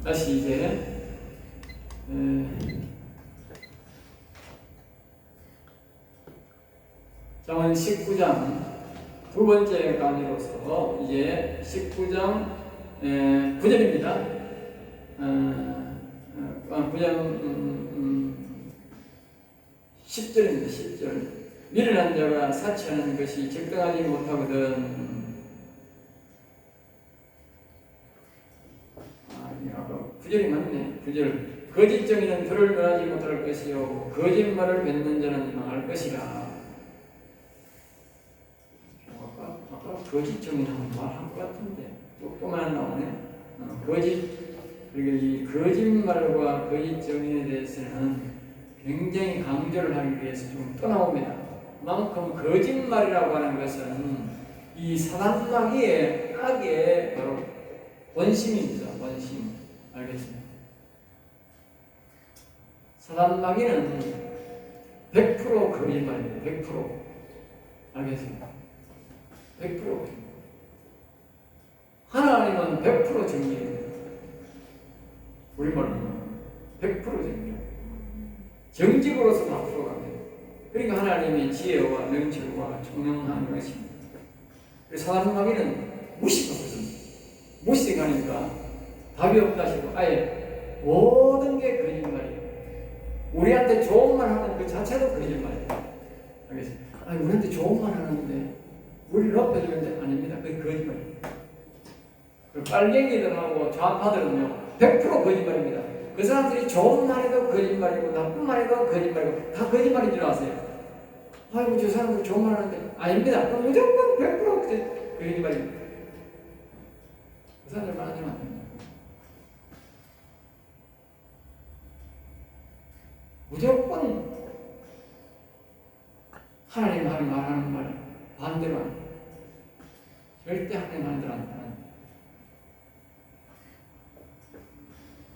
다시 이제 잠언 19장 두 번째 강의로서 이제 19장 9절입니다. 9장 10절입니다. 10절. 미련한 자가 사치하는 것이 적당하지 못하거든. 아까 9절이 맞네. 9절. 거짓 정의는 들을 면하지 못할 것이요 거짓말을 뱉는 자는 망할 것이라. 아까 거짓 정의는 말한 것 같은데 조금만 나오네. 그리고 이 거짓말과 거짓 정의에 대해서는 굉장히 강조를 하기 위해서 좀 떠나옵니다. 그만큼 거짓말이라고 하는 것은 이 사단 마귀의 악의 바로 원심입니다. 원심. 알겠습니다. 사단 마귀는 100% 거짓말입니다. 100%. 알겠습니다. 100%. 하나님은 100% 정의입니다. 우리말로는 100% 정의입니다. 정직으로서 다 풀어갑니다. 그러니까 하나님의 지혜와 명철과 총명한 것입니다. 사단 마귀는 무식하거든요. 무식하니까 답이 없다 싶고 아예 모든 게 거짓말이에요. 우리한테 좋은 말 하는 그 자체도 거짓말이에요. 알겠습니다. 아니 우리한테 좋은 말 하는데 우리를 높여주는데 아닙니다. 그게 거짓말이에요. 빨갱이들하고 좌파들은요 100% 거짓말입니다. 그 사람들이 좋은 말에도 거짓말이고 나쁜 말에도 거짓말이고 다 거짓말인 줄 아세요. 아이고 저 사람들 좋은 말 하는데 아닙니다. 그럼 무조건 100% 거짓말입니다. 그 사람들 말하지만 안 됩니다. 무조건 하나님 말하는 말 반대로 합니다. 절대 하나님 하는 대로 안 합니다.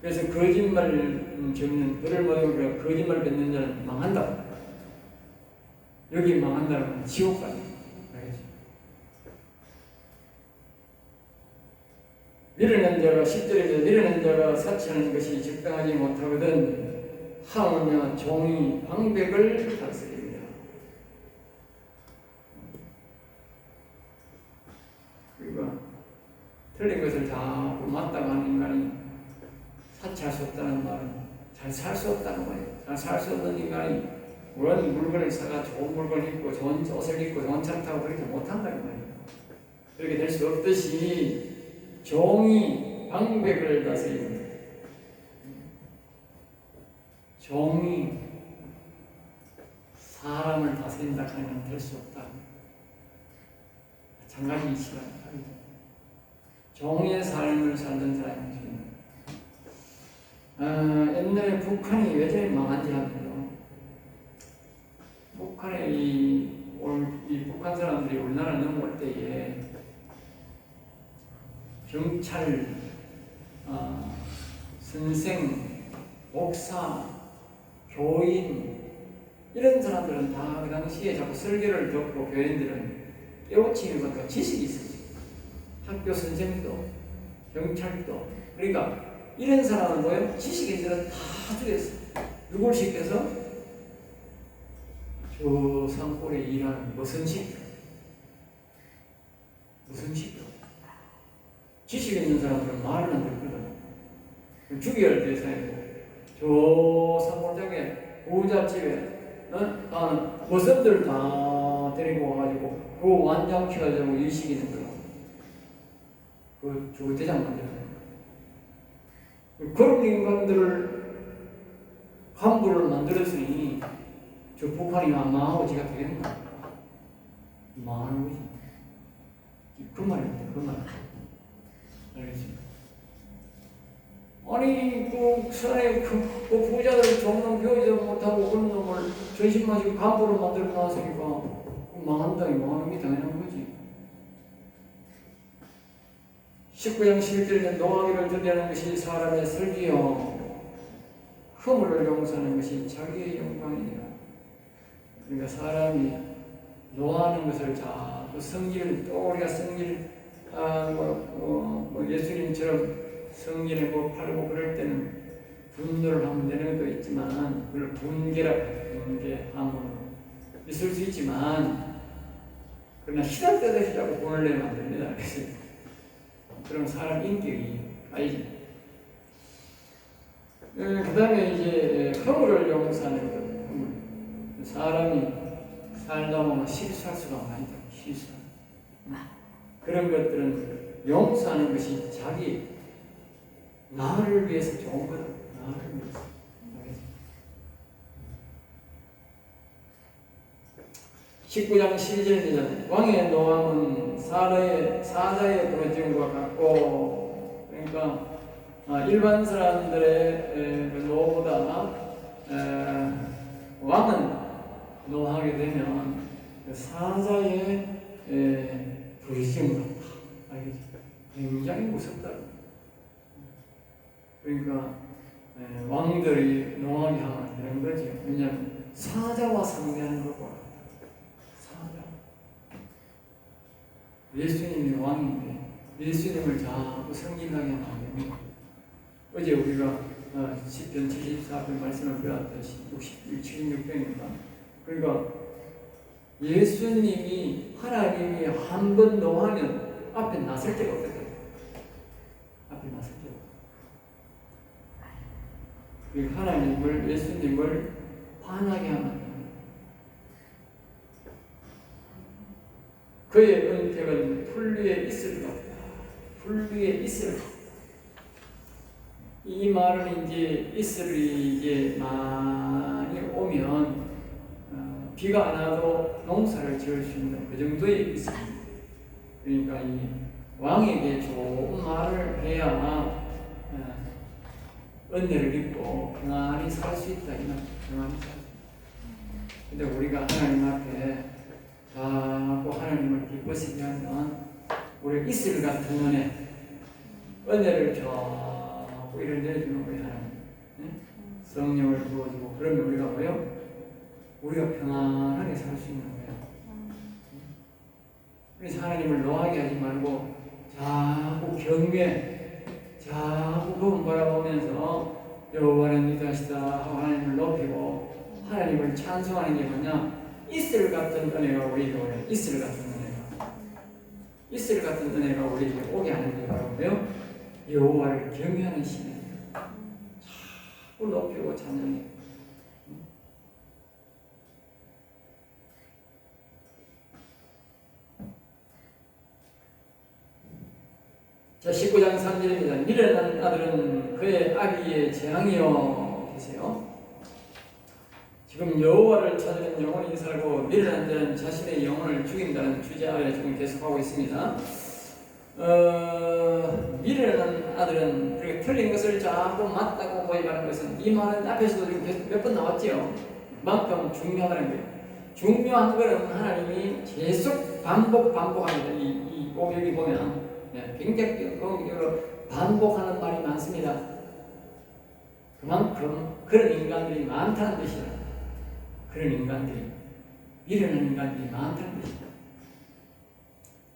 그래서 거짓말을 적는 그를 모두 거짓말 뱉는 자는 망한다. 여기 망한다는 건 지옥 가죠. 알겠지? 미련한 자가 10절에서 미련한 자가 사치하는 것이 적당하지 못하거든 하오며 종이 방백을 다스립니다. 그리고 틀린 것을 다 맞다고 하는 인간이 사치할 수 없다는 말은 잘 살 수 없다는 거예요. 잘 살 수 없는 인간이 그런 물건을 사가 좋은 물건을 입고 좋은 옷을 입고 좋은 차를 타고 그렇게 못한다는 거예요. 그렇게 될 수 없듯이 종이 방백을 다스립니다. 종이 사람을 다스린다 하면 될 수 없다. 장가지 시간 종의 삶을 살던 사람이 옛날에 북한이 왜 저리 망한지 합니다. 북한에 이 북한 사람들이 우리나라 넘어올 때에 경찰, 선생, 목사, 교인 이런 사람들은 다 그 당시에 자꾸 설교를 듣고 교인들은 깨우치는 것과 지식이 있었어요. 학교 선생도, 경찰도. 그러니까 이런 사람은 뭐예요? 지식이 있어서 다 죽였어요. 누굴 시켜서? 저 산골에 일하는 무슨 시켜? 지식 있는 사람들은 말을 안 듣거든. 죽여야 할 때 사이고 저 산골장에 부잣집에 머슴들 다 데리고 와가지고 그 완장 키워가지고 일시키는 거야. 그 대장 만들어요. 그런 인간들을 함부를 만들었으니 저 북한이 망하고 지가 되겠는 거야. 망하는 거지. 그 말입니다. 그 말. 알겠습니다. 아니 그 산에 그 부자들 정령 배우지도 못하고 그런 놈을 전신 마시고 간부로 만들어 놨으니까 망한다니 망하는 게 당연한 거지. 19장 11절에는 노하기를 드리는 것이 사람의 설기요 허물을 용서하는 것이 자기의 영광이니라. 그러니까 사람이 노하는 것을 자꾸 성질 또 우리가 성질 예수님처럼 성전에 뭐 팔고 그럴 때는 분노를 하면 되는 것도 있지만 그걸 분개라고 해요. 분개, 함으로 있을 수 있지만 그러나 시달때도 자꾸 돈을 내면 안 됩니다. 그래서 그럼 사람 인격이 아니지. 그 다음에 이제 허물을 용서하는 것. 허물. 사람이 살다 보면 실수할 수가 많이 있다. 실수. 그런 것들은 용서하는 것이 자기 나를 위해서 좋은 거다. 나를 위해서. 19장 12절입니다. 왕의 노함은 사자의 부르짖음과 같고, 그러니까 일반 사람들의 노보다 왕은 노하게 되면 사자의 부르짖음 같다. 알겠죠? 굉장히 무섭다. 그러니까 왕들이 노하게 하면 되는 거죠. 왜냐하면 사자와 상대하는 것과 사자. 예수님이 왕인데 예수님을 자꾸 성질나게 하면 안 됩니다. 어제 우리가 시편 74편 말씀을 배웠듯이 76편입니다. 그러니까 예수님이 하나님이 한 번 노하면 앞에 나설 데가 없거든요. 앞에 나설 데가 없어요. 하나님을, 예수님을 화나게 하면 그의 은택은 풀 위에 있을 것 같다. 풀 위에 있을 것 같다. 이 말은 이제 이슬이 이제 많이 오면 비가 안 와도 농사를 지을 수 있는 그 정도의 이슬입니다. 그러니까 이 왕에게 좋은 말을 해야 은혜를 입고 평안히 살 수 있다. 이 말, 평안히 살 수 있다. 근데 우리가 하나님 앞에 자꾸 하나님을 기쁘시게 하면 우리 이슬 같은 은혜를 자꾸 이런 내주는 거예요. 하나님. 성령을 부어주고 그러면 우리가 뭐요? 우리가 평안하게 살 수 있는 거예요. 그래서 하나님을 노하게 하지 말고 자꾸 경외, 자꾸 그분 바라보면서 여호와는 위대하시다 하고 하나님을 높이고 하나님을 찬송하는 게 뭐냐? 이슬 같은 은혜가 우리에게 오요. 이슬 같은 은혜가. 이슬 같은 은혜가 우리에게 오게 하는 게 바로 뭐요? 여호와를 경외하는 신입니다. 자꾸 높이고 찬양해. 자, 19장 3절입니다. 미련한 아들은 그의 아비의 재앙이요. 계세요. 지금 여호와를 찾으는 영혼이 살고 미련한 자는 자신의 영혼을 죽인다는 주제 아래 지금 계속하고 있습니다. 미련한 아들은 그렇게 틀린 것을 자꾸 맞다고 고집하는 것은 이 말은 앞에서도 지금 몇 번 나왔지요. 그만큼 중요하다는 거예요. 중요한 것은 하나님이 계속 반복합니다. 여기 보면 굉장히 반복하는 말이 많습니다. 그만큼 그런 인간들이 많다는 뜻이다. 그런 인간들이, 미련한 인간들이 많다는 뜻이다.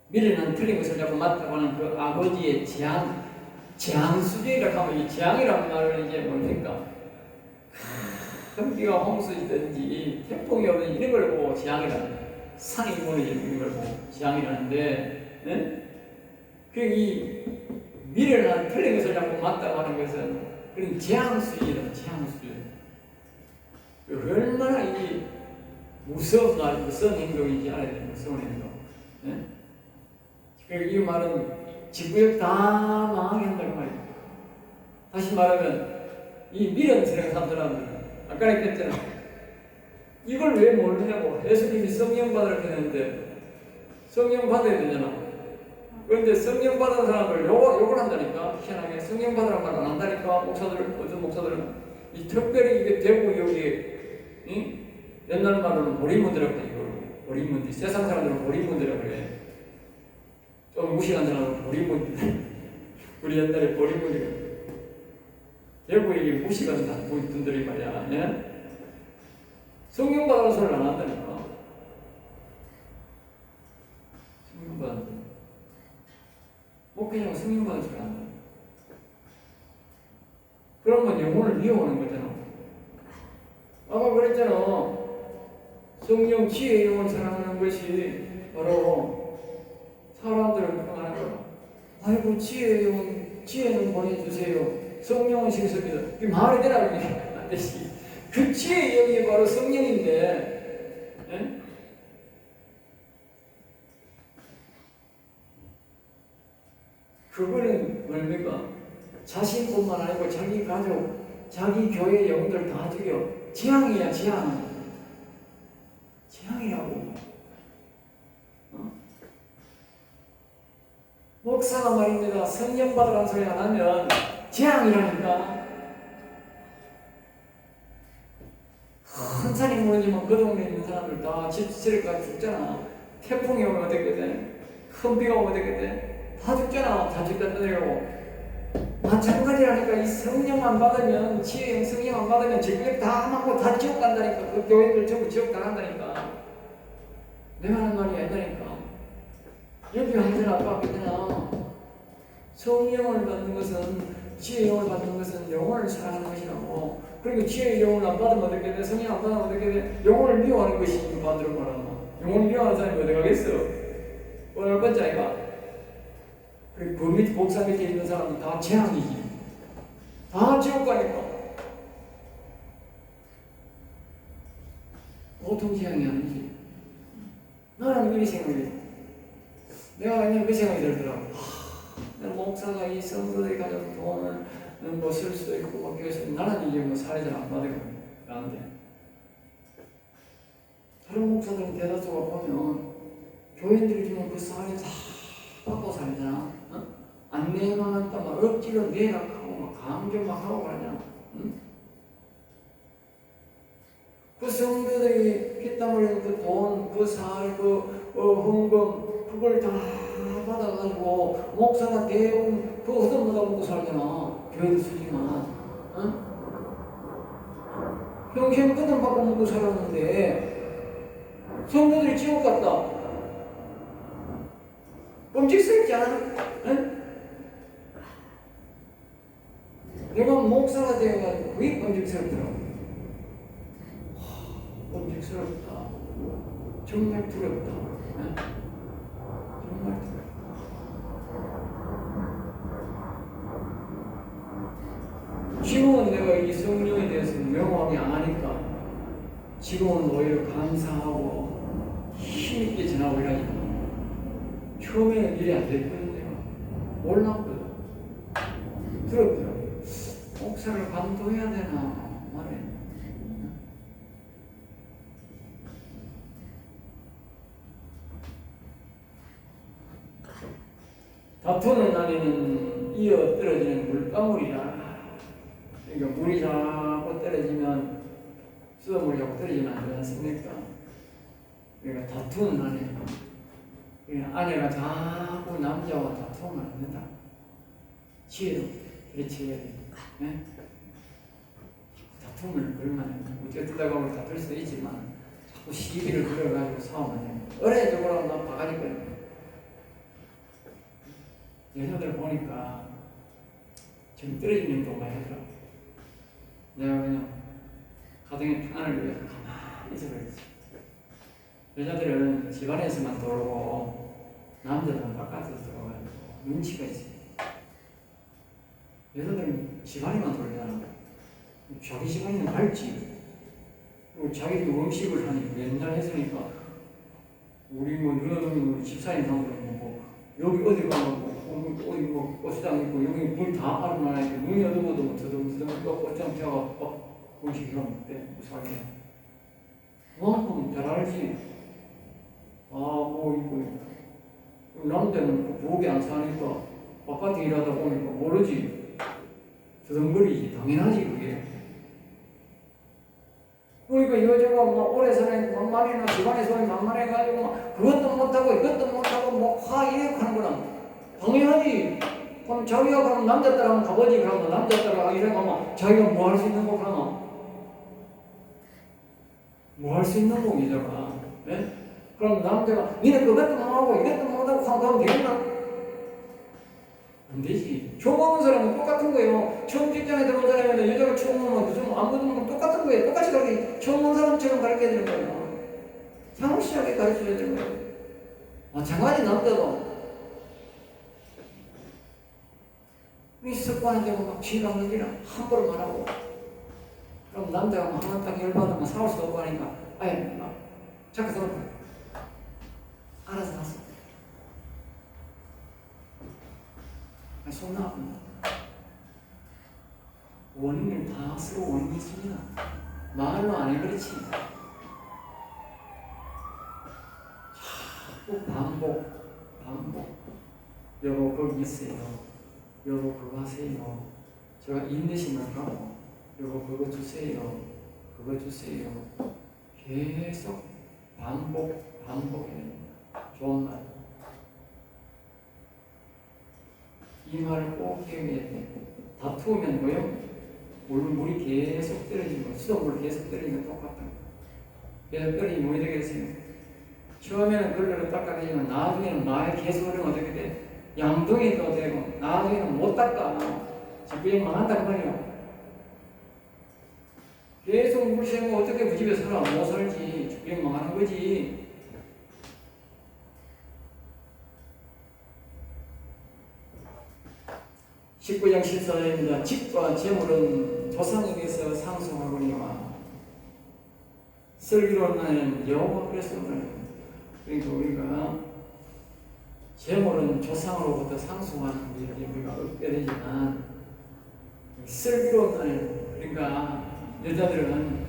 미련한 틀린 것을 자꾸 맞다고 하는 그 아버지의 재앙수제라고 하면 이 재앙이라는 말은 이제 뭡니까? 큰 비가 홍수이든지 태풍이 오든지 이런 걸 보고 재앙이라는 거예요. 산이 무너지는 걸 보고 재앙이라는데, 네? 이 미련한 틀린 것을 자꾸 맞다고 하는 것은 그런 재앙수제다. 재앙수제. 얼마나 이 무서운 행동인지 알아야 돼요. 무서운 행동. 네? 그리고 이 말은 지구역 다 망하게 한다고 말이에요. 다시 말하면 이 미련 생각한 사람들은 아까 얘기했잖아. 이걸 왜 모르냐고. 예수님이 성령 받으라고 했는데 성령 받아야 되잖아. 그런데 성령 받은 사람을 욕을 한다니까. 희한하게 성령 받으라는 말 안 한다니까. 어떤 목사들은 이 특별히 이게 대구 여기 옛날 말로는 보리문이라고 해. 보리문. 세상 사람들은 보리문이라고 그래. 좀 무식한 사람은 보리문. 우리 옛날에 보리문이거든. 대구에 이게 무식한 분들이 말이야. 예? 성령 받은 소리를 안 한다니까. 성령 받은 소리. 목회자가 성령 받은 소리 안 한다. 그러면 영혼을 미워하는 거잖아. 아까 그랬잖아. 성령 지혜의 영혼을 사랑하는 것이 바로 사람들을 평안한 거다. 아이고 지혜의 영혼, 지혜는 보내주세요. 성령은 실습이다. 그 말이 되나 그게 안 되지. 그 지혜의 영이 바로 성령인데, 예? 그거는 뭡니까? 자신뿐만 아니고 자기 가족, 자기 교회 영들 다 죽여. 재앙이야, 재앙. 재앙이라고. 목사가 말입니다. 성령 받으라는 소리가 나면 재앙이라니까. 큰 산이 무너지면 그 동네에 있는 사람들 다 집시를까 죽잖아. 태풍이 오면 어떻게 돼? 큰 비가 오면 어떻게 돼? 다 죽잖아. 다 죽다 떠내려고. 마찬가지라니까. 이 성령만 받으면, 지혜형 성령만 받으면 질병 다 하고 다 지옥 간다니까. 그 교회들 전부 지옥 당한다니까. 내가 하는 말이 아니라니까. 여기 항상 아까 했잖아. 성령을 받는 것은, 지혜의 영을 받는 것은 영혼을 사랑하는 것이라고. 그리고 지혜의 영혼을 안 받으면 어떻게 돼? 성령 안 받으면 어떻게 돼? 영혼을 미워하는 것이 반대로 말하나. 영혼을 미워하는 사람이 어디 가겠어? 오늘 번째 아이가. 그 밑 복사 밑에 있는 사람은 다 재앙이지. 다 지옥 가니까. 보통 재앙이 아니지. 나는 이 생각이. 내가 그냥 그 생각이 들더라고. 목사가 이 성도들이 가진 돈을 뭐 쓸 수도 있고 뭐 교회에서 나는 이제 뭐 사례자를 안 받으니까 나는데 다른 목사들은 대다수가 보면 교인들이 주는 그 사례 다 받고 살잖아. 어? 안내만 한다 막 억지로 내락하고 막 강조 막 하고 그러냐. 응? 그 성도들이 피땀 흘리는 그 돈, 그 살, 그 헌금 그걸 다 받아가지고 목사가 대부분 그거 얻어먹어 먹고 살잖아. 교회도 쓰지만 응? 평생 끄덕 받고 먹고 살았는데 성도들이 지옥 갔다. 끔찍스럽지 않아? 응? 내가 목사가 되어가지고 그게 끔찍스럽더라고. 끔찍스럽다. 정말 두렵다. 응? 정말 두렵다. 지금은 내가 이 성령에 대해서 명확히 아니까 지금은 오히려 감사하고 힘있게 전하고 이러니까 처음에는 일이 안 됐거든. 내가 몰랐거든. 들었더라고. 목사를 감동해야 되나 말해. 다투는 날에는 이어 떨어지는 물방울이라. 그러니까 물이 자꾸 떨어지면 수돗물이 자꾸 떨어지면 안 되지 않습니까? 그러니까 다투는 날에 그러니까 아내가 자꾸 남자와 다투면 안 된다. 지혜로 대처해야 돼. 네? 다툼을 걸면 어쩌다가 보면 다툴 수도 있지만 자꾸 시비를 걸어가지고 싸우면 해. 어레적으로 나 바가지 거려. 여자들 보니까 지금 떨어지는 행동 많이 하더라고. 내가 그냥 가정의 평안을 위해서 가만히 있어버렸지. 여자들은 집안에서만 돌고 남자들은 바깥에서 들어가지고 눈치가 있어. 여자들은 집안에만 돌잖아. 자기 집안에는 밝지. 그리고 자기도 음식을 하니까 옛날 했으니까 우리 뭐 누나는 집사님 상으로 보고 여기 어디 가면 어디 뭐 꽃시장 있고 여기 문 다 알아놔야지. 문이 어두워도 뭐 더듬더듬 꽃장 펴가 음식이랑 먹대 무사하게. 그만큼 잘 알지. 뭐 있고 남자는 부엌에 안 사니까 바깥에 일하다 보니까 모르지. 더듬거리지. 당연하지 그게. 그러니까 여자가 막 오래 사는 만만해나 집안에 소리 만만해가지고 막 그것도 못하고 이것도 못하고 뭐 이렇게 하는 거랑 당연하지. 그럼 자기가 그럼 남자 따라가면 가보지. 그러면 남자 따라가 이래가면 자기가 뭐 할 수 있는 거 그러면 뭐 할 수 있는 거 여자가. 네? 그럼 남자가 니네 그것도 못하고 이것도 못하고 하면 되겠나? 안 되지. 총 없는 사람은 똑같은 거예요. 처음 직장에 들어온 사람이면 여자가 총 없는 무슨 아무도 없는 똑같은 거예요. 똑같이 가르쳐. 총 없는 사람처럼 가르쳐야 되는 거예요. 상시하게 가르쳐야 되는 거예요. 마찬가지 남자도 이 습관한테 막 지방 얘기랑 함부로 말하고 그럼 남자가 한번 딱 열받으면 싸울 수도 없고 하니까 아예 막 자꾸 들어가 알아서 갔어. 손 나갑니다. 원인을 다 서로 원인이 있습니다. 말로 안 해 그렇지. 자꾸 반복. 여보 거기 있어요. 여보 그거 하세요. 제가 인내심을 갖고 여보 그거 주세요. 계속 반복해. 좋은 말. 이 말을 꼭 기억해야 돼. 다투면 뭐요? 물이 계속 떨어지고 수돗물 계속 떨어지면 똑같다. 계속 떨어지면 뭐 되겠어요? 처음에는 걸레로 닦아내지만 나중에는 말이 계속 흐르면 어떻게 돼? 양동이도 되고 나중에는 못 닦아. 집에 망한단 말이야. 계속 물 새고 어떻게 그 집에 살아? 못 살지. 집에 망하는 거지. (19장 14절입니다) 집과 재물은 조상에게서 상속하거니와 슬기로운 여호와께서 그러니까 우리가 재물은 조상으로부터 상속하는 일을 우리가 얻게 되지만 슬기로운 그러니까 여자들은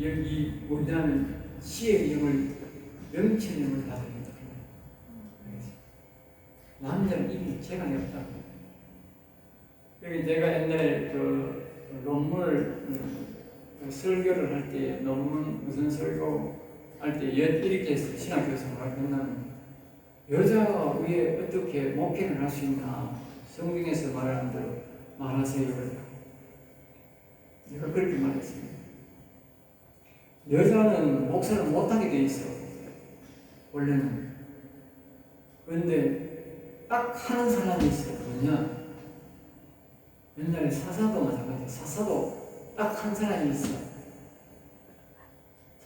여기 뭐냐면 시의 영을 명칭 영을 받아야 된다. 남자는 이미 재간이 없다. 여기 내가 옛날에 그 논문 설교를 할 때 논문 무슨 설교 할 때 이렇게 했어요. 신학교에서 말하면 여자가 왜 어떻게 목회를 할 수 있나 성경에서 말하는 대로 말하세요. 내가 그렇게 말했습니다. 여자는 목사를 못하게 돼 있어 원래는. 그런데 딱 하는 사람이 있어요. 뭐냐? 옛날에 사사도 마찬가지예요. 사사도 딱 한 사람이 있어.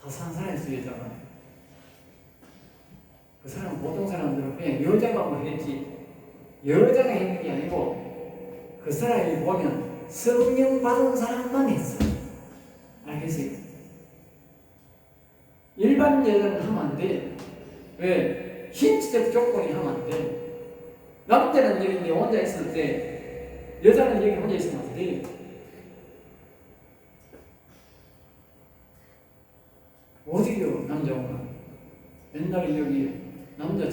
사사 한 사람이 있어 여자가. 그 사람은 보통 사람들은 그냥 여자가 뭐 했지 여자가 했는 게 아니고 그 사람이 보면 성령 받은 사람만 했어. 알겠어요? 일반 여자는 하면 안 돼. 왜? 신체적 조건이 하면 안 돼. 남자는 여기 혼자 있을 때 여자는 여기 혼자 있으면 안 돼. 어디요 남자가? 옛날에 여기 여자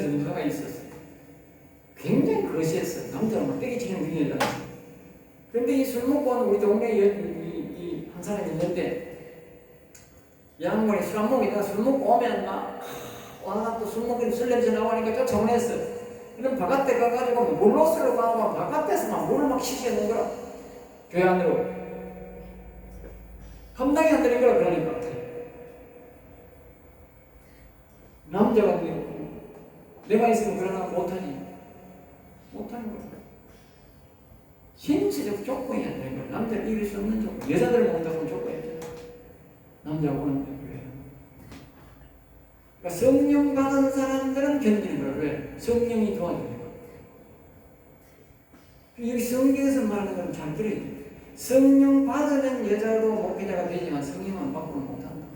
전도사가 있었어. 굉장히 거시했어. 남자가 때기 치는 분이 여자였어. 근데 이 술 먹고 하는 우리 동네에 한 사람이 있는데 양반이 술 안 먹이다가 술 먹고 오면 막 와가 또 술 먹기는 술 냄새 나오니까 쫓아오냈어. 그럼 바깥에 가가지고 물로스로 가고 바깥에서 막 물을 막 시시해놓은 거라. 교회 안으로. 감당이 안 되는 거라 그러니까. 남자가 내가 있으면 그러나 못하지. 못하는 거야. 신체적 조건이 안 되는 거야. 남자를 이길 수 없는 조건. 여자들을 먹는다고 조건이 있잖아. 남자가 오는 거야. 그러니까 성령 받은 사람들은 견디는 거야. 왜? 성령이 도와주는 거야. 여기 성경에서 말하는 건 잘 들어야 돼. 성령 받으면 여자도 목회자가 되지만 성령만 받고는 못한다.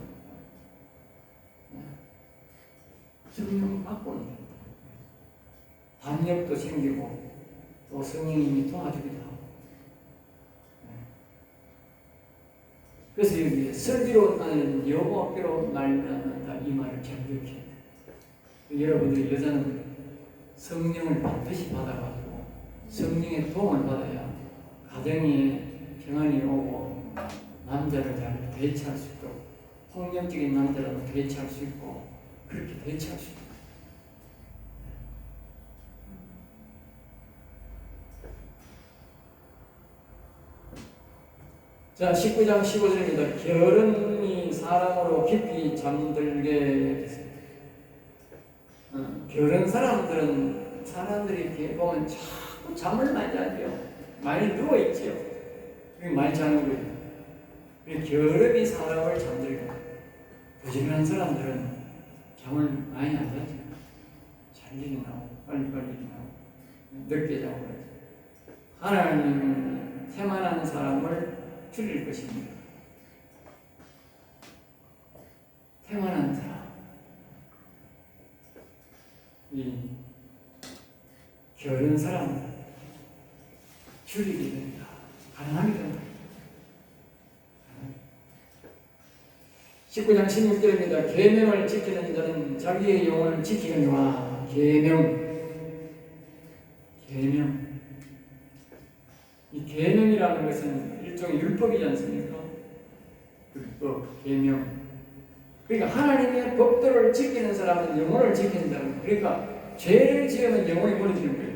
성령 받고는 담력도 생기고 또 성령님이 도와주기도 하고. 그래서 여기 슬기로운 나는 여호와께로 말미암는다 이 말을 잘 기억해야 돼. 여러분들이 여자는 성령을 반드시 받아가지고 성령의 도움을 받아야 가정에 평안이 오고 남자를 잘 대처할 수 있도록 폭력적인 남자라도 대처할 수 있고 그렇게 대처할 수 있도록. 자, 19장 15절입니다. 결혼이 사람으로 깊이 잠들게 됐습니다. 결혼 사람들은 사람들이 이렇게 보면 자꾸 잠을 많이 자죠. 많이 누워있죠. 많이 자는 거예요. 게으름이 사람을 잠들고, 부지런한 사람들은 잠을 많이 안 자죠. 잘 일어나고, 빨리빨리 일어나고, 늦게 자고 그러죠. 하나님은 태만한 사람을 줄일 것입니다. 태만한 사람. 이 게으른 사람은 줄이게 된다. 가능하게 된다. 19장 16절입니다. 계명을 지키는 자는 자기의 영혼을 지키느니와. 계명. 이 계명이라는 것은 일종의 율법이지 않습니까? 율법, 계명. 그러니까 하나님의 법도를 지키는 사람은 영혼을 지키는 사람. 그러니까 죄를 지으면 영혼이 무너지는 거예요.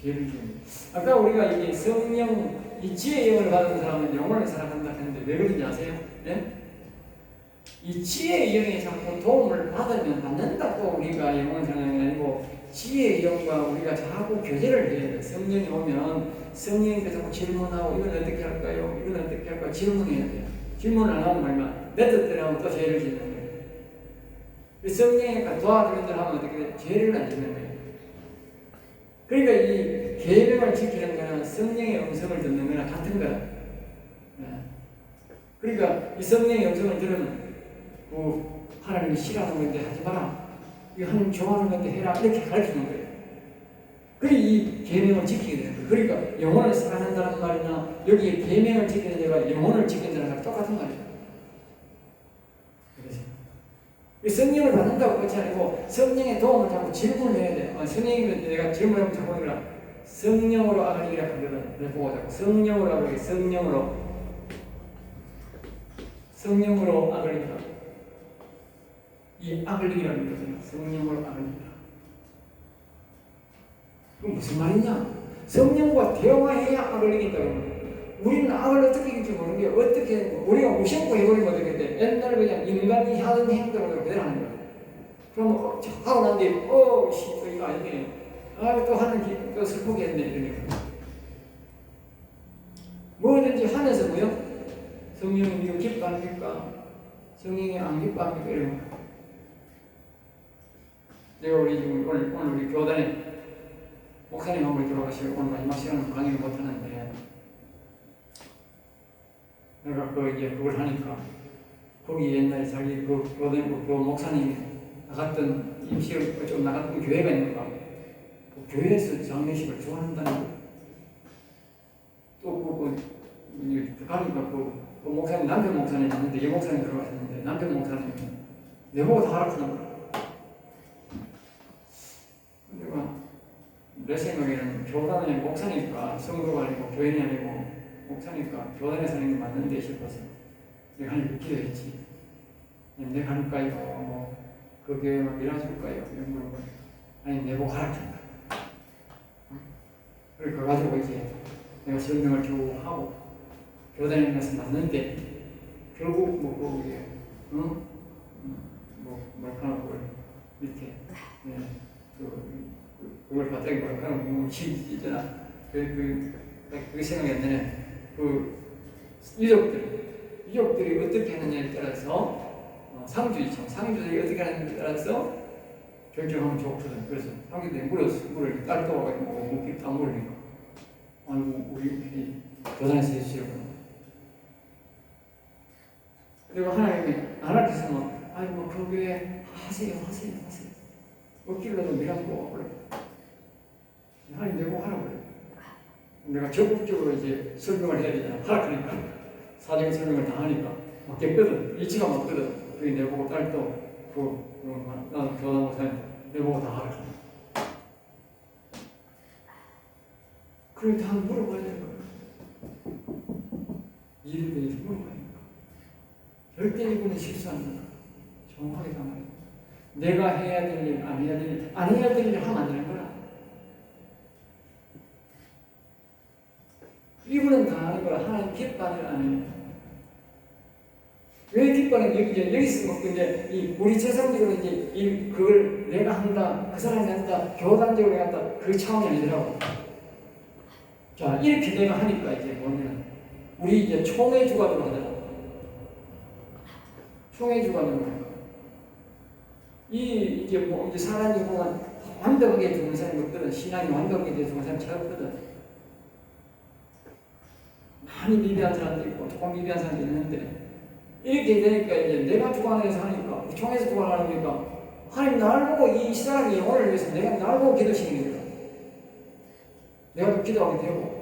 죄를 지으면. 아까 우리가 이 성령, 이 지혜의 영을 받은 사람은 영혼을 살아간다 했는데 왜 그런지 아세요? 네? 이 지혜의 영이 자꾸 도움을 받는다고 우리가 영혼을 살아가는 게 아니고, 지혜의 영과 우리가 자꾸 교제를 해야 돼요. 성령이 오면 성령이 자꾸 질문하고, 이건 어떻게 할까요? 이건 어떻게 할까요? 질문해야 돼요. 질문을 안 하면 말이야, 내 뜻대로 하면 또 죄를 짓는 거예요. 성령이 도와주는 대로 하면 어떻게 돼? 죄를 안 짓는 거예요. 그러니까 이 계명을 지키는 거는 성령의 음성을 듣는 거나 같은 거야. 그러니까 이 성령의 음성을 들으면 하나님이 싫어하는 건데 하지 마라. 이 하나님 좋아하는 건데 해라. 이렇게 가르치는 거예요. 그래 이 계명을 지키게 되는 거예요. 그러니까 영혼을 사랑한다는 말이나 여기에 계명을 지키는 자가 영혼을 지킨다는 거랑 똑같은 말이에요. 그래서 성령을 받는다고 그렇지 아니고 성령의 도움을 자꾸 질문해야 돼. 성령이면 내가 질문하면 자꾸 하니까 성령으로 아그리기라 하거든. 내가 보고 자꾸 성령으로 아그리기, 성령으로 아그리기라. 이 아글리기라는 것은 성령으로 아글리기라. 그건 무슨 말이냐? 성령과 대화해야 악을 이긴다고 합니다. 우리는 악을 어떻게 이길지 모르는 게 어떻게 우리가 무심코 해버리면 어떻게 돼? 옛날에 그냥 인간이 하던 행동을 그대로 하는 거야. 그럼 하고 난 뒤에 이거 아니네. 또 하는 또 슬프게 했네 이러니까. 뭐든지 하면서 뭐요? 성령이 이거 기뻐합니까? 성령이 안 기뻐합니까? 이런 거. 내가 우리 지금 오늘 우리 교단에 목사님 한 분 돌아가시고 오늘 마지막 시간은 강의를 못하는데 내가 그걸 하니까 거기 옛날에 자기 교단에 목사님이 나갔던 임시를 좀 나갔던 교회가 있는가 교회에서 장례식을 좋아한다는 거 또 가니까 그 목사님 남편 목사님이 있는데 여 목사님 들어가셨는데 남편 목사님이 내보고 다 하라고 하는 거야. 내가 내 생각에는 교단의 목사니까 성도가 아니고 교인이 아니고 목사니까 교단에 사는 게 맞는데 싶어서 내가 하나님 기도했지. 내가 할까요? 그 교회만 밀어줄까요? 이런 걸 아니 내보고 하라고 한다. 그래 가가지고 이제 내가 설명을 쭉 하고 교단에 가서 맞는데 결국 거기에 밑에 그걸 갑자기 뭐라고 있잖아. 그 생각이 안 나네. 유족들이 어떻게 하느냐에 따라서 상주들이 어떻게 하느냐에 따라서 결정하면 좋거든. 그래서 상주들이 물을 딸 떠와가지고 목이 다 물으니까 아이고 우리 교단에서 해주시려고. 그리고 하나님이 안 할때서 아이고 그 교회 하세요. 어길로도 밀어주고 그래. 하나님 내고 하라고 그래. 내가 적극적으로 이제 설명을 해야 되잖아. 하라니까 사정 설명을 다 하니까 맞겠거든. 일치가 맞거든. 그게 내보고 딸도 나는 교단 목사님 내보고 다 하라. 그래 다 물어봐야 되는 거야. 일에 대해서 물어봐야 되는 거야. 절대 이분은 실수 안 한다. 정확하게 다 말해. 내가 해야 될 일, 안 해야 될 일 하면 안 되는 거야. 이분은 다 하는 거야. 하나님 기뻐하는 일 안 해요. 왜 기뻐하는 여기서 먹고 이제 이 우리 세상적으로 이제 그걸 내가 한다, 그 사람이 한다, 교단적으로 한다 그 차원이 아니더라고. 자 이렇게 내가 하니까 이제 보면 우리 이제 총회 주관으로 하더라고. 총회 주관으로 하니까 이제 뭐 이제 사람이 보면 완벽하게 죽는 사람이 없거든. 신앙이 완벽하게 죽는 사람이 잘 없거든. 많이 미비한 사람도 있고 조금 미비한 사람도 있는데 이렇게 되니까 이제 내가 주관해서 하니까 총회에서 주관하니까 하나님 나를 보고 이 사람의 영혼을 위해서 내가 나를 보고 기도시키는 거야. 내가 또 기도하게 되고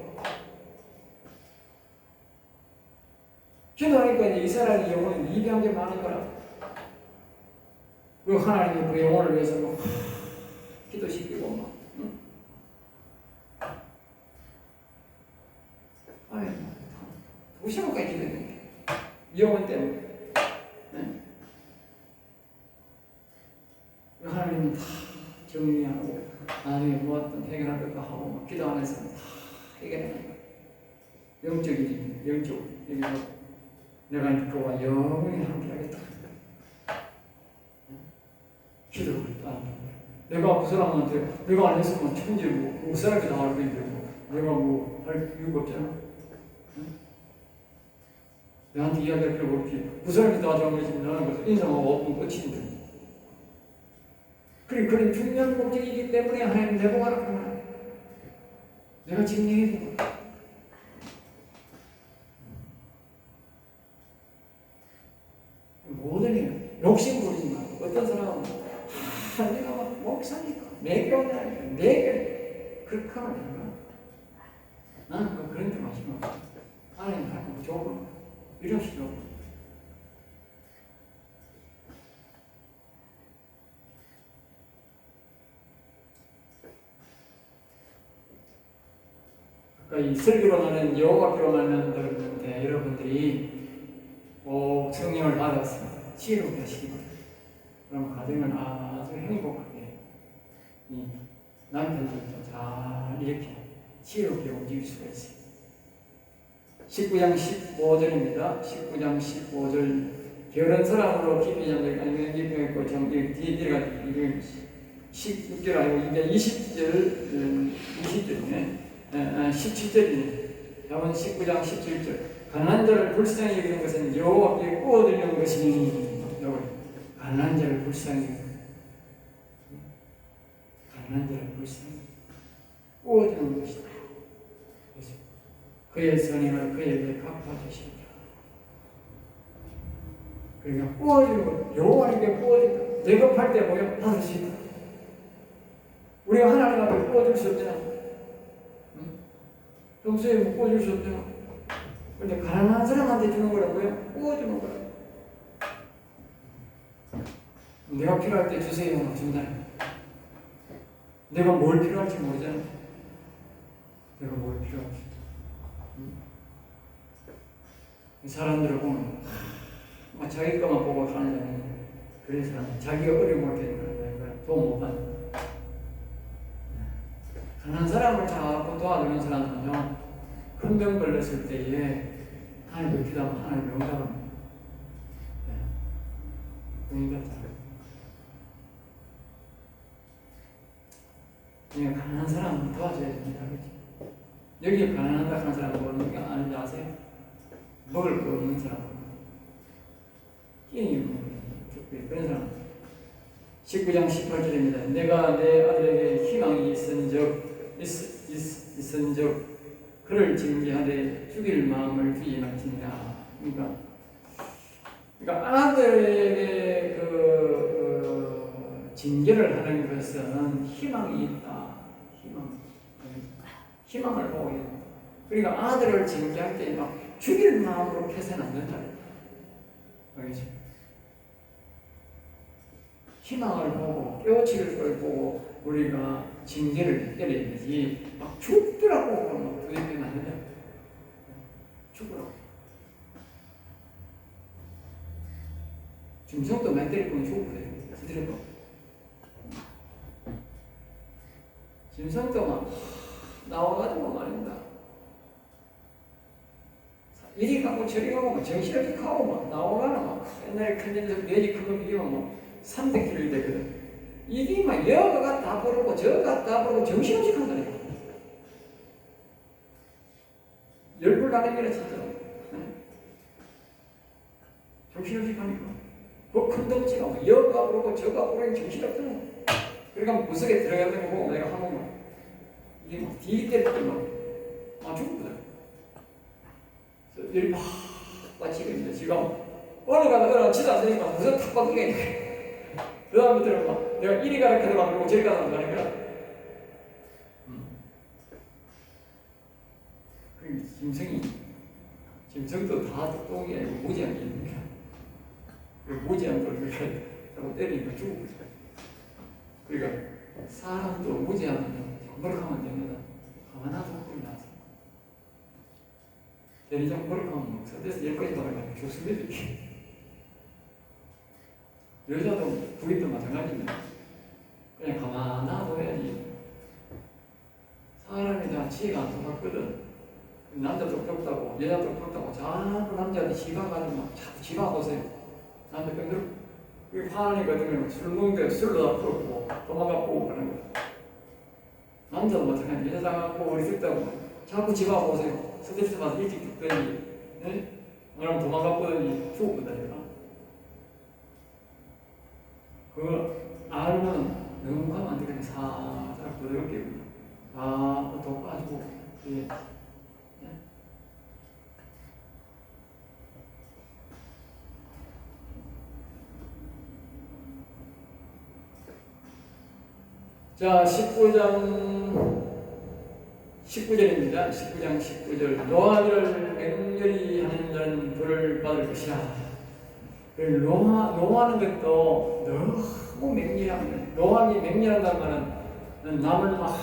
기도하니까 이제 이 사람의 영혼이 미비한 게 많은 거라. 그리고 하나님이 그 영혼을 위해서 뭐 기도시키고 막 응? 아니 2시간까지 기도했는데 이 영혼 때문에 네? 하나님은 다 정리하고 나중에 무엇든 해결할 것도 하고 막 기도하면서 다 해결하는 거야. 영적이지 영적 여기서 내가 그와 영원히 함께하겠다. 기도를 하는 거야. 내가 그 사람한테 내가 안 했으면 천지 뭐 그 사람이 나올 텐데 내가 뭐 할 이유가 없잖아. 응? 내한테 이야기할 필요가 없지. 그 사람이 다 정해지면 나는 그래서 인상하고 없으면 끝인데. 그런 중요한 목적이기 때문에 하나님 내보고 하라구나. 내가 증명해 줘. 모든 일 욕심 부리지 마. 어떤 사람은 내가 막 목사니까 내 교회다 내 교회 그렇게 하면 되는 거야. 나는 그런 데 마시면 하나님 하고 좋은 이런 식으로 이 설교로는 여호와께로만 여러분들이 꼭 성령을 받아서 지혜롭게 하시기 바랍니다. 그럼 가정은 아주 행복하게 이 남편들도 잘 이렇게 지혜롭게 움직일 수가 있어요. 19장 15절입니다. 19장 15절 결혼 사람으로 깊이 잠들 아니면 깊이 좀 뒤에가 16절 아니고 이제 20절이네. 17절이네. 다음은 19장 17절. 가난한 자를 불쌍히 여기는 것은 여호와께 구워드리는 것이니. 가난한 자를 불쌍히 가난한 자를 불쌍히 구워드리는 것이다. 그의 선행을 그에게 갚아주신다. 그러니까 구워주고 여호와에게 구워준다. 내급할 때 뭐요? 받을 수 있다. 우리가 하나님 앞에 구워줄 수 없잖아. 평소에 못 구워줄 수 없잖아. 근데 가난한 사람한테 주는 거라고요? 구워주는 거라고. 내가 필요할 때 주세요. 준다. 내가 뭘 필요할지 모르잖아. 내가 뭘 필요할지. 사람들을 보면 자기 것만 보고 사는 사람이 그런 사람 자기가 어려움을 겪는 돈 못 받는 가난한 사람을 자꾸 도와주는 사람은요 큰 병 걸렸을 때에 하나님을 기도하면 하나님이 응답합니다. 응답합니다. 그러니까 가난한 사람은 도와줘야 됩니다. 그렇지? 여기 가난하다 하는 사람은 뭐는 게 아는지 아세요? 먹을 거 없는 사람, 끼니 없는 거예요. 그런 사람. 19장 18절입니다. 내가 내 아들에게 희망이 있은즉 그를 징계하되 죽일 마음을 두지 말지니라. 그러니까 아들에게 징계를 하는 것은 희망이 있다. 희망을 보고 있다. 그러니까 아들을 징계할 때 막 죽일 마음으로 해서는 안 된다. 알겠죠? 희망을 보고 깨우칠 걸 보고 우리가 징계를 때려야지 막 죽더라고 막 부딪히면 안 된다. 죽으라고. 중성도 많이 때릴 거면 죽고 그래요. 스트레스. 중성도 막 나와가지고 말입니다. 이리 가고 저리 가고 막 정신없이 가고 막 나오가나 막 옛날에 큰 데서 돼지 큰거 비기면 뭐 300kg 되거든. 이게 막 여가 다 부르고 저가 다 부르고 정신없이 간다니까. 열불 나는 진짜. 정신없이 가니까. 그 큰 덩치가 막 여가 부르고 저가 부르고 정신없더라. 그러니까 구석에 들어가는 거 보고 내가 한 번만 이게 막 뒤 때릴 때막 죽거든. 열이 막 빠지거든요. 지금 어느 가다가 치도 안 되니까 무슨 탁 빠지게. 그 다음에 들어봐. 내가 이리 가라 카드로 안 그러고 저리 가라 안 가는 거야. 그 짐승도 다 똥이 아니고 무지함이니까. 그 무지함도 그렇게 자꾸 때리니까 죽고 있어. 그러니까 사람도 무지하면 버럭하면 됩니다. 가만 놔둬 버리 나서. 대리장 버럭하면 막 서대에서 10가지 나가면 죽습니다. 여자도 부인도 마찬가지입니다. 그냥 가만 놔둬야지. 사람이 다 지혜가 안 똑같거든. 남자 똑똑하고 여자 똑똑하고 자꾸 남자한테 지가가지고 막 자꾸 지가보세요. 남자 병들어. 그게 화나니까 술 먹는데 술로 다 풀었고 도망가고 그러는 거야. 남자도 마찬가지. 여자하고 어리석다고 자꾸 지가보세요. 스트레스 받아서 일찍 죽더니 그럼 도망가보더니 죽었거든요. 그거 알면 너무 가면 안 되겠네. 살짝 부드럽게 더 빠지고 예. 자, 19절입니다. 19장 19절. 노하기를 맹렬히 하는 자는 벌을 받을 것이라. 노하는 것도 너무 맹렬하면, 노하기 맹렬한다는 말은 남을 막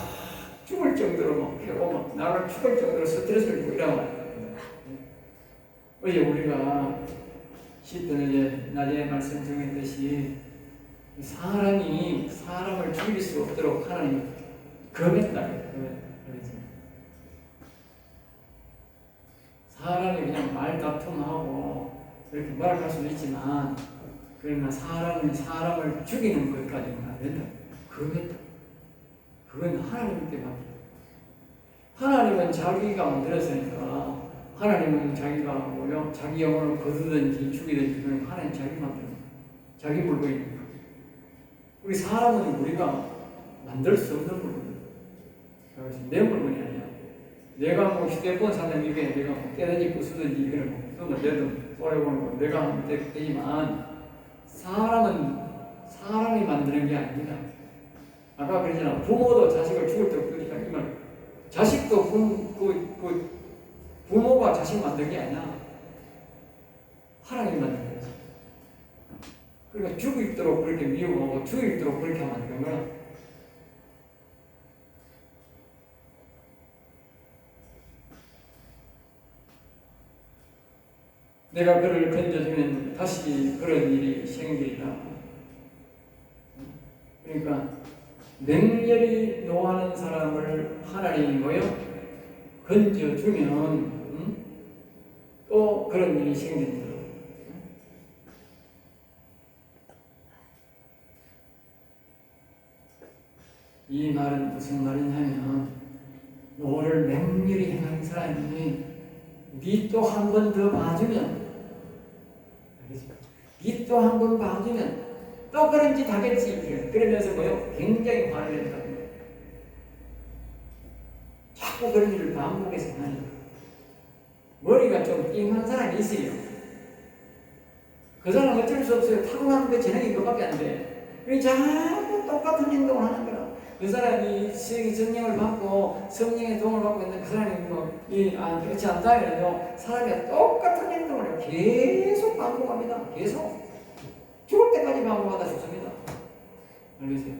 죽을 정도로 막 패고 막 나를 죽을 정도로 스트레스를 주고 이런 말이에요. 어제 우리가 10편에 낮에 말씀 정했듯이 사람이 사람을 죽일 수 없도록 하나님이 금했다. 사람이 그냥 말다툼하고 이렇게 말할 수도 있지만 그러나 사람을 죽이는 것까지는 안 된다. 금했다. 그건 하나님께 맡긴다. 하나님은 자기가 만들었으니까 하나님은 자기가 자기 영혼을 거두든지 죽이든지 그건 하나님 자기 만들어. 자기 물건이니까. 우리 사람은 우리가 만들 수 없는 물건이에요. 내 물건이 아니야. 내가 뭐 휴대폰 사는 입에 내가 뭐 깨든지 부수든지 이거는 뭐 부수면 내도 쏘려보는 거 내가 하면 되지만 사람이 만드는 게 아닙니다. 아까 그러잖아. 부모도 자식을 죽을 때 없으니까 이 말. 자식도 부모가 자식 만든 게 아니야. 하나님 만든 거지. 그러니까 죽이도록 그렇게 미워하고 죽이도록 그렇게 만든 거야. 내가 그를 건져주면 다시 그런 일이 생기리라. 그러니까 맹렬히 노하는 사람을 하나님이 건져주면 또 그런 일이 생긴다. 이 말은 무슨 말이냐면 노를 맹렬히 행하는 사람이 니 또 한 번 더 봐주면 니 또 한 번 봐주면 또 그런 짓 하겠지. 그러면서 굉장히 화를 낸다. 자꾸 그런 일을 반복해서 하니까 머리가 좀 띵한 사람이 있어요. 그 사람은 어쩔 수 없어요. 타고나는 그 재능이 그것밖에 안 돼. 자꾸 똑같은 행동을 하는 거야. 그 사람이 성령을 받고 성령의 도움을 받고 있는 그 사람이 그렇지 않다 해도 사람이 똑같은 행동을 해요. 계속 반복합니다. 계속 죽을 때까지 반복하다 죽습니다. 알겠어요?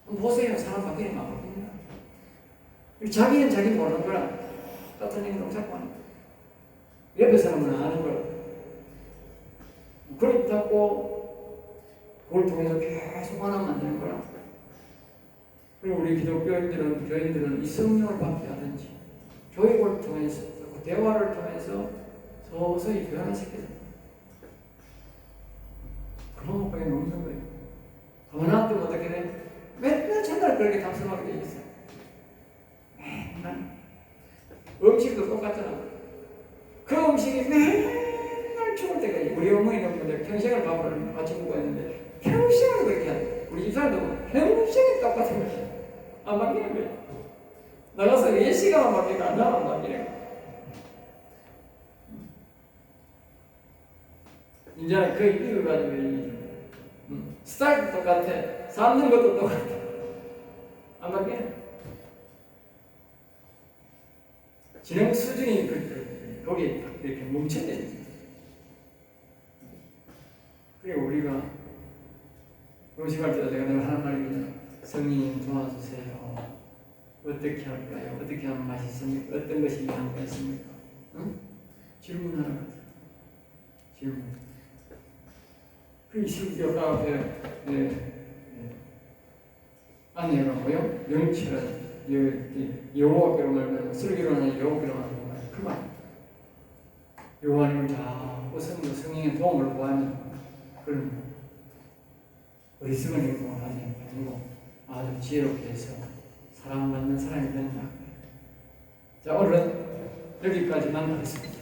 한번 보세요. 사람 바뀌는 거 안 바뀝니다. 자기는 자기 모르는 거라 똑같은 행동 자꾸 하는 거야. 옆에 사람은 아는 거야. 그렇다고 그걸 통해서 계속 하나 만드는 거야. 그리고 우리 기독교인들은 교인들은 이 성령을 받게 하든지 교육을 통해서 그 대화를 통해서 서서히 변화시켜야 됩니다. 그 방법밖에 없는 거예요. 가만 놔두면 어떻게 돼? 맨날 전날 그렇게 답답하게 돼 있어요. 맨날. 음식도 똑같잖아. 그 음식이 맨날 죽을 때까지. 우리 어머니는 분들 평생을 밥을 같이 먹고 했는데 평생을 그렇게 하는. 우리 집사람도 평생이 똑같은 거예요. 안 바뀌는 거예요. 나가서 4시간만 바뀌니까 안 바뀌는 거예요. 이제는 그 이유를 가지고 스타일도 똑같아. 삶는 것도 똑같아. 안 바뀌네. 진행 수준이 거기에 이렇게 뭉쳐져 있는 거예요. 그리고 우리가 음식할 때도 내가 하는 말이거든. 성령님 도와주세요. 어떻게 할까요? 어떻게 하면 맛있습니까? 어떤 것이 향기가 있습니까? 응? 질문하는 거죠. 질문. 그 20교 앞에 안내하고요. 명철은 여호와께로 말하면 슬기로 하는 여호와께로 하는 말. 그 말. 여호와님을 자꾸 성령의 도움을 구하는 그런 어리석은 행동을 하지 아니고 아주 지혜롭게 해서 사랑받는 사람이 된다. 자, 오늘은 여기까지만 하겠습니다.